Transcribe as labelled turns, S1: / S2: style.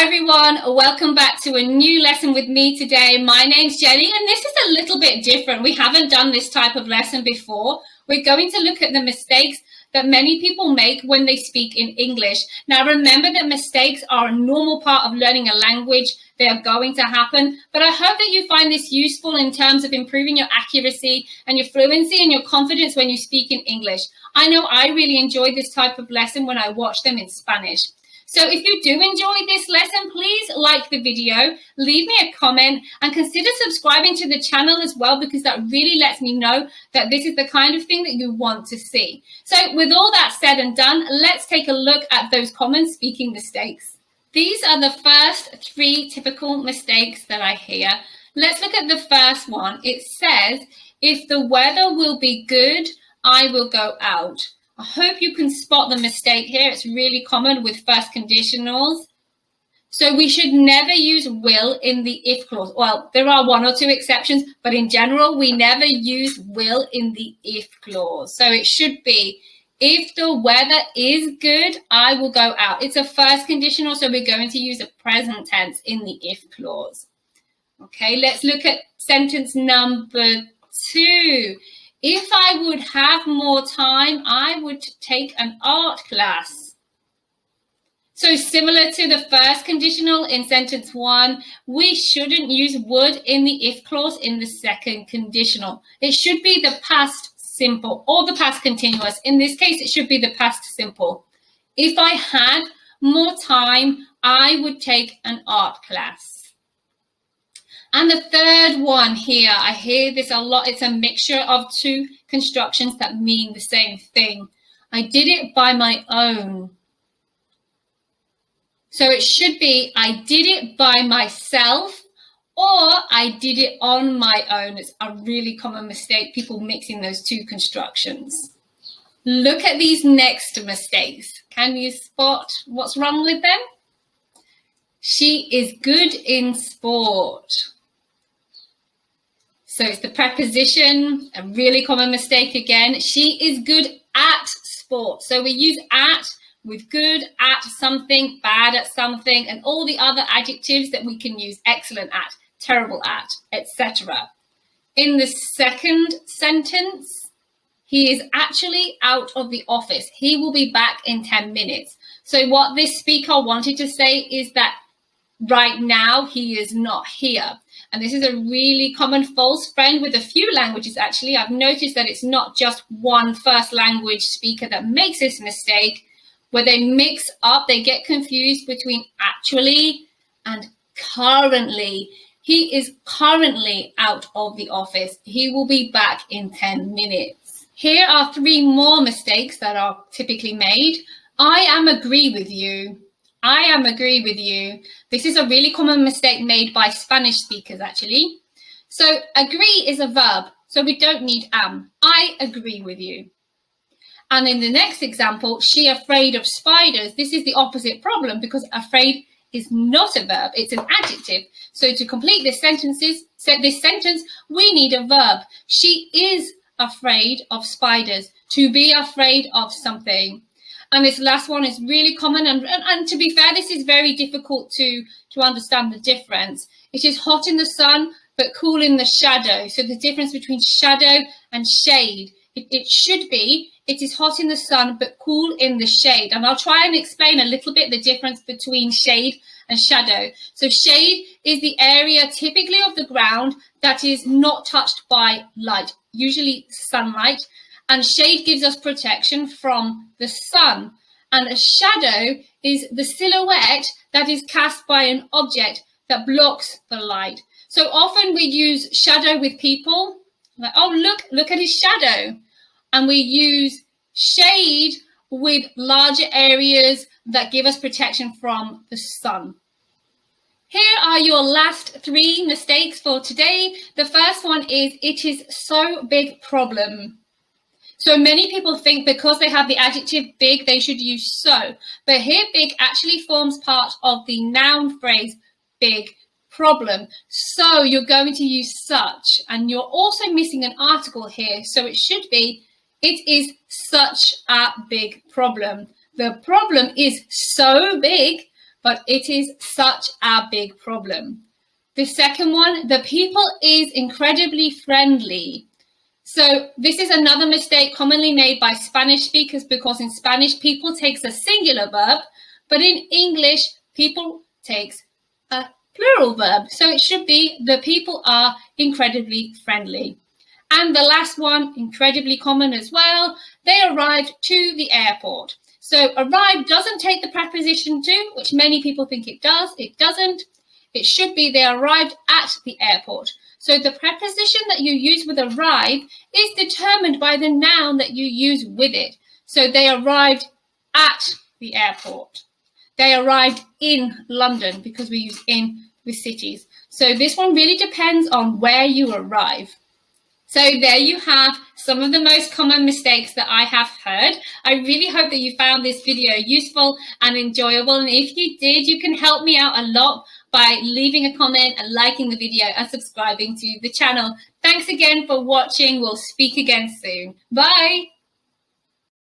S1: Hi everyone, welcome back to a new lesson with me today. My name's Jenny and this is a little bit different. We haven't done this type of lesson before. We're going to look at the mistakes that many people make when they speak in English. Now remember that mistakes are a normal part of learning a language. They are going to happen, but I hope that you find this useful in terms of improving your accuracy and your fluency and your confidence when you speak in English. I know I really enjoy this type of lesson when I watch them in Spanish. So if you do enjoy this lesson, please like the video, leave me a comment and consider subscribing to the channel as well, because that really lets me know that this is the kind of thing that you want to see. So with all that said and done, let's take a look at those common speaking mistakes. These are the first 3 typical mistakes that I hear. Let's look at the first one. It says, if the weather will be good, I will go out. I hope you can spot the mistake here. It's really common with first conditionals. So we should never use will in the if clause. Well, there are 1 or 2 exceptions, but in general, we never use will in the if clause. So it should be, if the weather is good, I will go out. It's a first conditional, so we're going to use a present tense in the if clause. Okay, let's look at sentence number 2. If I would have more time, I would take an art class. So similar to the first conditional in sentence 1, we shouldn't use would in the if clause in the second conditional. It should be the past simple or the past continuous. In this case, it should be the past simple. If I had more time, I would take an art class. And the third one here, I hear this a lot. It's a mixture of 2 constructions that mean the same thing. I did it by my own. So it should be, I did it by myself, or I did it on my own. It's a really common mistake, people mixing those 2 constructions. Look at these next mistakes. Can you spot what's wrong with them? She is good in sport. So it's the preposition, a really common mistake again. She is good at sport. So we use at with good at something, bad at something, and all the other adjectives that we can use, excellent at, terrible at, etc. In the second sentence, he is actually out of the office. He will be back in 10 minutes. So what this speaker wanted to say is that right now he is not here. And this is a really common false friend with a few languages, actually. I've noticed that it's not just one first language speaker that makes this mistake, where they mix up, they get confused between actually and currently. He is currently out of the office. He will be back in 10 minutes. Here are 3 more mistakes that are typically made. I am agree with you. I am agree with you. This is a really common mistake made by Spanish speakers, actually. So agree is a verb, so we don't need am. I agree with you. And in the next example, she afraid of spiders. This is the opposite problem because afraid is not a verb, it's an adjective. So to complete this sentence, we need a verb. She is afraid of spiders, to be afraid of something. And this last one is really common. And to be fair, this is very difficult to understand the difference. It is hot in the sun, but cool in the shadow. So the difference between shadow and shade, it should be, it is hot in the sun, but cool in the shade. And I'll try and explain a little bit the difference between shade and shadow. So shade is the area typically of the ground that is not touched by light, usually sunlight. And shade gives us protection from the sun. And a shadow is the silhouette that is cast by an object that blocks the light. So often we use shadow with people, like, oh, look at his shadow. And we use shade with larger areas that give us protection from the sun. Here are your last 3 mistakes for today. The first one is, it is so big problem. So many people think because they have the adjective big, they should use so. But here, big actually forms part of the noun phrase, big problem. So you're going to use such. And you're also missing an article here. So it should be, it is such a big problem. The problem is so big but it is such a big problem. The second one, the people is incredibly friendly. So this is another mistake commonly made by Spanish speakers, because in Spanish, people takes a singular verb, but in English, people takes a plural verb. So it should be the people are incredibly friendly. And the last one, incredibly common as well, they arrived to the airport. So arrive doesn't take the preposition to, which many people think it does. It doesn't. It should be they arrived at the airport. So the preposition that you use with arrive is determined by the noun that you use with it. So they arrived at the airport. They arrived in London, because we use in with cities. So this one really depends on where you arrive. So there you have some of the most common mistakes that I have heard. I really hope that you found this video useful and enjoyable. And if you did, you can help me out a lot by leaving a comment and liking the video and subscribing to the channel. Thanks again for watching. We'll speak again soon. Bye.